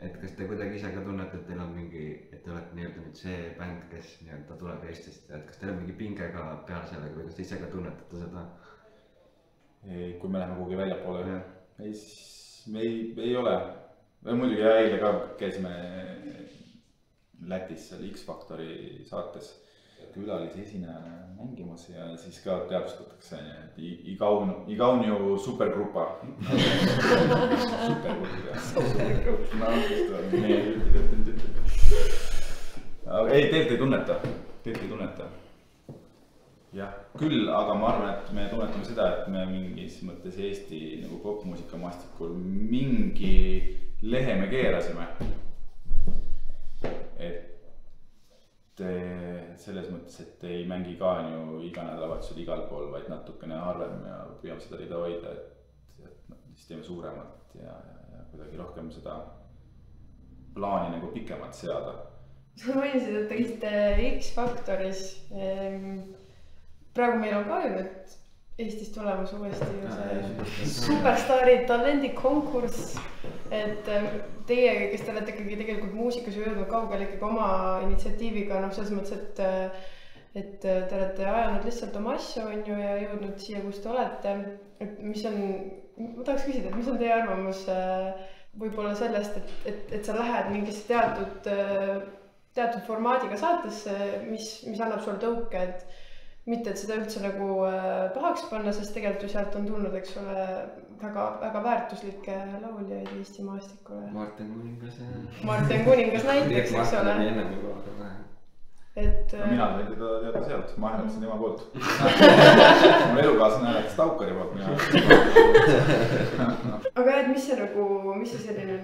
Et kas te kuidagi ise ka tunnete, et teil on mingi, et te olete nii-öelda nüüd see bänd, kes nii-öelda tuleb Eestist, et kas teil on mingi pinge ka peale sellega või kas te ise ka tunnetate seda? Kui me läheme kuhugi välja poole, me ei ole. Muidugi eile ka käisime Lätis seal X-Factori saates külalise esinejana mängimas ja siis ka teadvustatakse, et Igaunio supergrupa. Supergrupp. Ei, teilt ei tunneta. Jah, küll, aga ma arvan, et me tunnetame seda, et me mingis mõttes Eesti nagu popmuusika maastikul mingi lehe me keerasime. Et selles mõttes, et ei mängi ka ju iga nädalavahetusel igal pool, vaid natukene harvem ja püüame seda rida hoida, et siis teeme suuremalt ja kuidagi rohkem seda plaani nagu pikemalt seada. Sa mainisid, et te käisite X-Factoris. Praegu meil on ka ju nüüd Eestis tulemas uuesti ju see superstaari talendikonkurss, et teie, kes te olete ikkagi tegelikult muusikas jõudnud kaugele ikkagi oma initsiatiiviga, selles mõttes, et te olete ajanud lihtsalt oma asju on ju ja jõudnud siia, kus te olete. Et mis on, ma tahaks küsida, et mis on teie arvamus võib-olla sellest, et sa lähed mingisse teatud formaadiga saatesse, mis annab sul tõuke, et mitte, et seda üldse nagu pahaks panna, sest tegelikult ju sealt on tulnud, eks ole, väga väärtuslikke lauljaid Eesti maastikule. Martin Kuningas näiteks, eks ole. Mina sain teda teada sealt, ma hääletasin tema poolt. Mul elukaaslane hääletas Taukari poolt. Aga mis see selline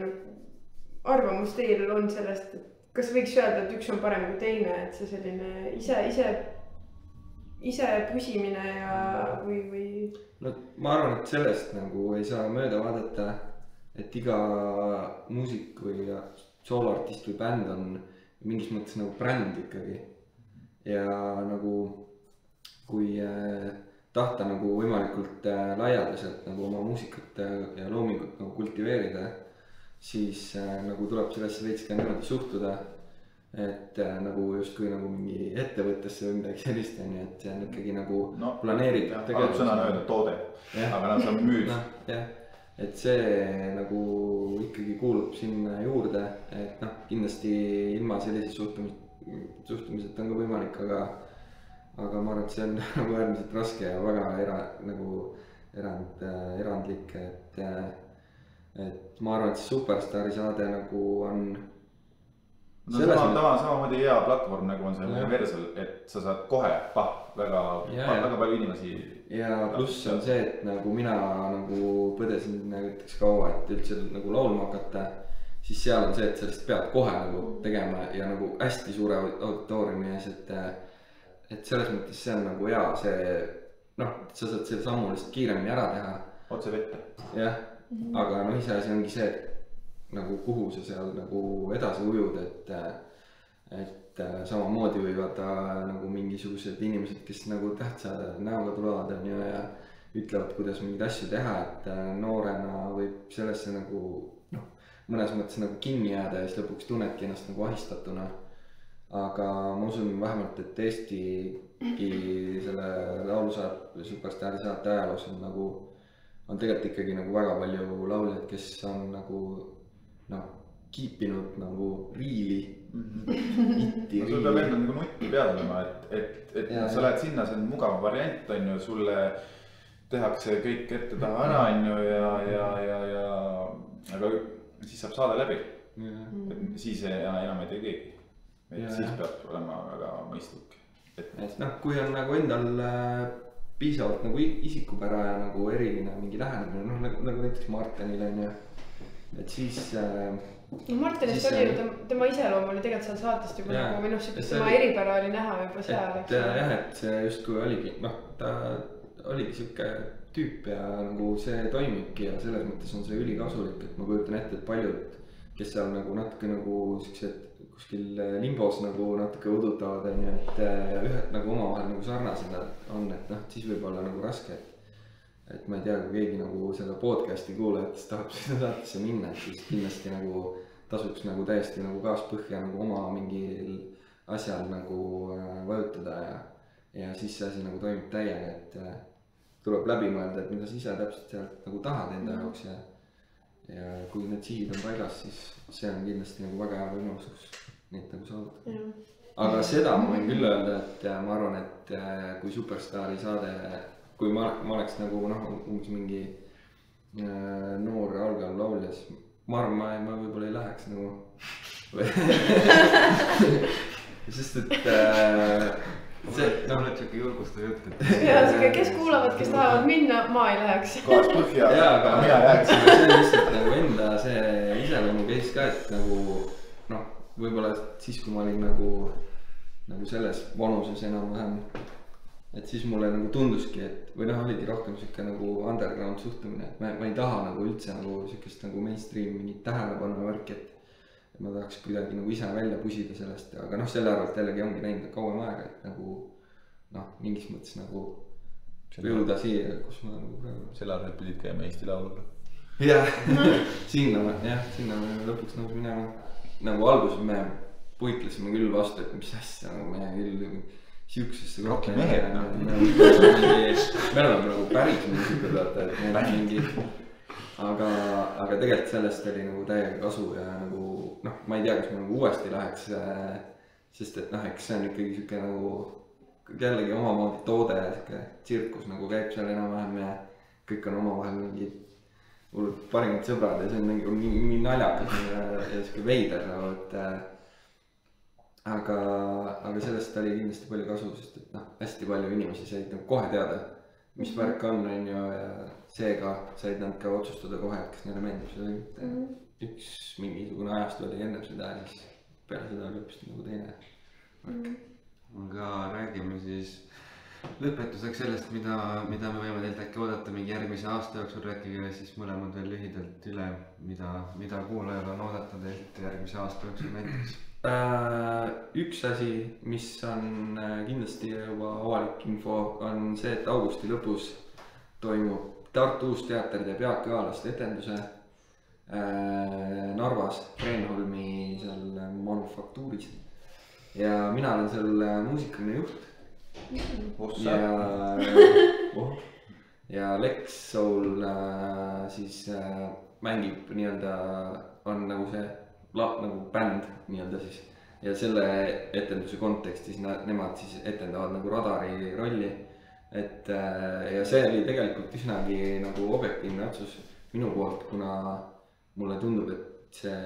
arvamus teil on sellest, et kas võiks öelda, et üks on parem kui teine, et see selline ise püsimine ja või? No ma arvan, et sellest nagu ei saa mööda vaadata, et iga muusik või sooloartist või bänd on mingis mõttes nagu bränd ikkagi. Ja nagu kui tahta nagu võimalikult laialdaselt nagu oma muusikat ja loomingut nagu kultiveerida, siis nagu tuleb sellesse veits ka niimoodi suhtuda, et nagu justkui nagu mingi ettevõttesse või midagi sellist, et see on ikkagi nagu planeeritud tegevus. Sõna on öelda toode, aga see on müüd. Jah, et see nagu ikkagi kuulub sinna juurde, et kindlasti ilma sellise suhtumiseta on ka võimalik, aga ma arvan, et see on nagu äärmiselt raske ja väga erandlik, et ma arvan, et see Superstaari saade nagu on samamoodi hea platvorm, nagu on see Universal, et sa saad kohe väga palju inimesi. Ja pluss on see, et nagu mina nagu põdesin näiteks kaua, et üldse nagu laulma hakata, siis seal on see, et sellest pead kohe nagu tegema ja nagu hästi suure auditooriumi ees, et selles mõttes see on nagu hea, sa saad selle sammu lihtsalt kiiremini ära teha. Otse vette. Jah, aga iseasi ongi see, nagu kuhu sa seal nagu edasi ujud, et samamoodi võivad nagu mingisugused inimesed, kes nagu tähtsa näoga tulevad ja ütlevad, kuidas mingeid asju teha, et noorena võib sellesse nagu mõnes mõttes nagu kinni jääda ja siis lõpuks tunnedki ennast nagu ahistatuna. Aga ma usun vähemalt, et Eestigi selle laulusaate Superstaari saate ajaloos on tegelikult ikkagi nagu väga palju lauljaid, kes on nagu kiipinud nagu riili. Sul peab endal nagu nutti peal olema, et sa lähed sinna, see on mugav variant, on ju, sulle tehakse kõik ette taha ära, aga siis saab saada läbi. Siis enam ei tee keegi. Siis peab olema väga mõistlik. Kui on nagu endal piisavalt nagu isikupära ja nagu eriline mingi lähenemine, nagu näiteks Martenil on ju, et siis Martenist oli ju tema iseloom oli tegelikult seal saatest juba nagu minu arust tema eripära oli näha juba seal. Et see justkui oligi, ta oligi siuke tüüp ja nagu see toimibki ja selles mõttes on see ülikasulik, et ma kujutan ette, et paljud, kes seal nagu natuke nagu siuksed kuskil limbos nagu natuke udutavad on ju, et ühed nagu omavahel nagu sarnased on, et siis võib olla nagu raske, et ma ei tea, kui keegi nagu selle podcast'i kuulajatest tahab sinna saatesse minna, et siis kindlasti nagu tasuks nagu täiesti nagu kaaspõhja nagu oma mingil asjal nagu vajutada ja siis see asi nagu toimib täiega, et tuleb läbi mõelda, et mida sa ise täpselt sealt nagu tahad enda jaoks ja kui need sihid on paigas, siis see on kindlasti nagu väga hea võimalus neid nagu saavutada. Aga seda ma võin küll öelda, et ma arvan, et kui Superstaari saade, kui ma oleks nagu umbes mingi noor algav laulja, siis ma arvan, ma võib-olla ei läheks nagu sest et see oled siuke julgustav jutt, et kes kuulavad, kes tahavad minna, ma ei läheks. Kaas põhja, aga mina jääksin. See on lihtsalt nagu enda see iseloomu case ka, et nagu võib-olla siis, kui ma olin nagu selles vanuses enam-vähem, et siis mulle nagu tunduski, et või oligi rohkem siuke nagu underground suhtumine, et ma ei taha nagu üldse nagu siukest nagu mainstream mingit tähelepanu värki, et ma tahaks kuidagi nagu ise välja pusida sellest, aga selle arvalt jällegi ongi näinud kauem aega, et nagu mingis mõttes nagu jõuda siia, kus ma nagu praegu. Selle arvalt pidid käima Eesti Laulul. Jah, sinna me lõpuks nagu minema. Nagu alguses me puitlesime küll vastu, et mis asja, nagu me küll siuksesse rohkem mehed. Me oleme nagu päris muusikud, vaata, et meil on mingi. Aga tegelikult sellest oli nagu täiega kasu ja nagu ma ei tea, kas ma nagu uuesti läheks, sest et eks see on ikkagi siuke nagu jällegi omamoodi toode ja siuke tsirkus nagu käib seal enam-vähem ja kõik on omavahel mingid parimad sõbrad ja see on mingi naljakas ja siuke veider nagu, et aga sellest oli kindlasti palju kasu, sest et hästi palju inimesi said nagu kohe teada, mis värk on ju ja seega said nad ka otsustada kohe, et kas neile meeldib see või mitte. Üks mingisugune ajastu oli enne seda ja siis peale seda oli hoopis nagu teine värk. Aga räägime siis lõpetuseks sellest, mida me võime teilt äkki oodata mingi järgmise aasta jooksul, rääkige siis mõlemad veel lühidalt üle, mida kuulajal on oodata teilt järgmise aasta jooksul näiteks. Üks asi, mis on kindlasti juba avalik info, on see, et augusti lõpus toimub Tartu Uus Teater teeb Jaak Joalaste etenduse Narvas Kreenholmi seal Manufaktuuris ja mina olen seal muusikaline juht ja Lex Soul siis mängib nii-öelda, on nagu see nagu bänd nii-öelda siis ja selle etenduse kontekstis nemad siis etendavad nagu Radari rolli, et ja see oli tegelikult üsnagi nagu objektiivne otsus minu poolt, kuna mulle tundub, et see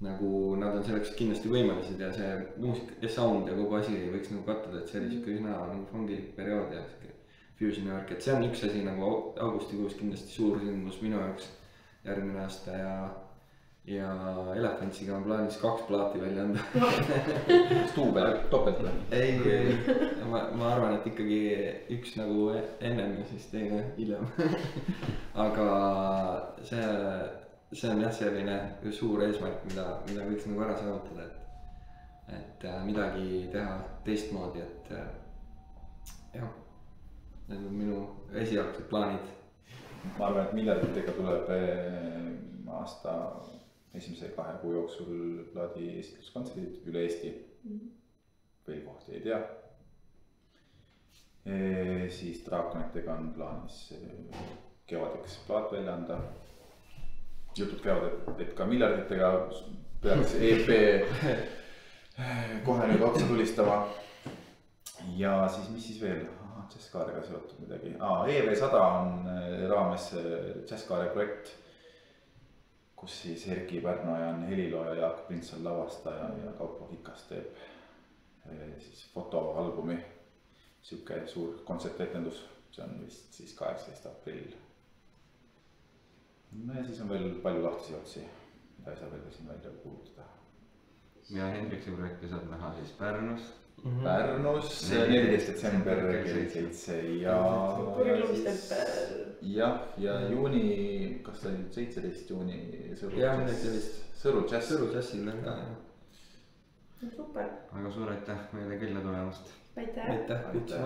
nagu nad on selleks kindlasti võimelised ja see muusika ja sound ja kogu asi võiks nagu kattuda, et see oli siuke üsna nagu fungilik periood ja siuke fusioni värk, et see on üks asi nagu augustikuus kindlasti suur sündmus minu jaoks järgmine aasta ja Elephantsiga on plaanis 2 plaati välja anda. Stuubel, topelt või? Ei, ma arvan, et ikkagi üks nagu ennem ja siis teine hiljem. Aga see on jah selline suur eesmärk, mida võiks nagu ära saavutada, et midagi teha teistmoodi, et jah, need on minu esialgsed plaanid. Ma arvan, et miljarditega tuleb aasta esimese 2 kuu jooksul plaadi esitluskontserdid üle Eesti. Veel kohti ei tea. Siis Draakonitega on plaanis kevadeks plaat välja anda. Jutud käivad, et ka miljarditega peaks EP kohe nüüd otsa tulistama. Ja siis mis siis veel? Jazzkaarega seotud midagi. EV100 on raames Jazzkaare projekt, kus siis Erki Pärnojan, helilooja Jaak Printsal lavastaja ja Kaupo Hikas teeb siis fotoalbumi. Siuke suur kontsertetendus, see on vist siis 18. aprill. No ja siis on veel palju lahtisi otsi, mida ei saa veel siin välja kuulutada. Ja Hendriksi projekti saab näha siis Pärnus. Pärnus 14. detsember kell 7 ja juuni, kas ta oli 17 juuni Sõru Džässil on ka. Super. Aga suur aitäh meile külla tulemast. Aitäh. Aitäh.